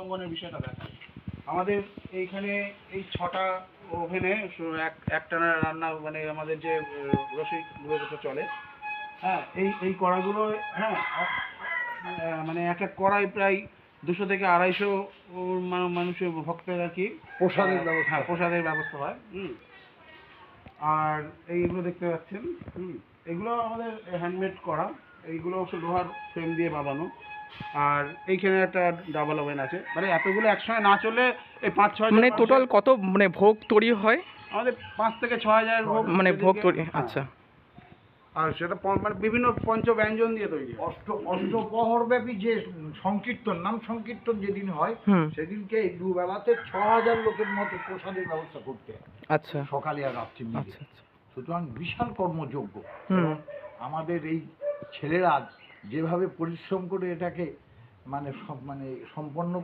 অঙ্গনের বিষয়টা দেখা আমাদের এইখানে এই 6টা ওভেনে একটানা রান্না মানে আমাদের যে রসইগুলো চলে। হ্যাঁ, এই কড়াগুলো, হ্যাঁ, মানে এক এক কড়াই প্রায় 200 থেকে 250 মানুষের ভক্তের আর কি প্রসাদের ব্যবস্থা। হ্যাঁ, প্রসাদের ব্যবস্থা হয়। আর এইগুলো দেখতে পাচ্ছেন, এগুলো আমাদের হ্যান্ডমেড করা। এইগুলো অবশ্য লোহার ফ্রেম দিয়ে বাঁধানো। আর এইখানে একটা ডাবল ওভেন আছে। মানে এতগুলো একসঙ্গে না চলে এই 5-6 মানে টোটাল কত মানে ভোগ তৈরি হয়? আমাদের 5 থেকে 6,000 ভোগ মানে ভোগ তৈরি, হ্যাঁ। আচ্ছা। আর সেটা মানে বিভিন্ন পঞ্চব্যঞ্জন দিয়ে তৈরি। অষ্টপ্রহর ব্যাপী যে সংকীর্তন, নাম সংকীর্তন যেদিন হয় সেদিনকে এই দুবেলাতে 6,000 লোকের মতো প্রসাদের ব্যবস্থা করতে হয়। আচ্ছা, সকালে আর রাত্রি মিলে। আচ্ছা আচ্ছা। সুতরাং বিশাল কর্মযোগ্য। আমাদের এই ছেলেরা যেভাবে পরিশ্রম করে এটাকে মানে সম্পন্ন করে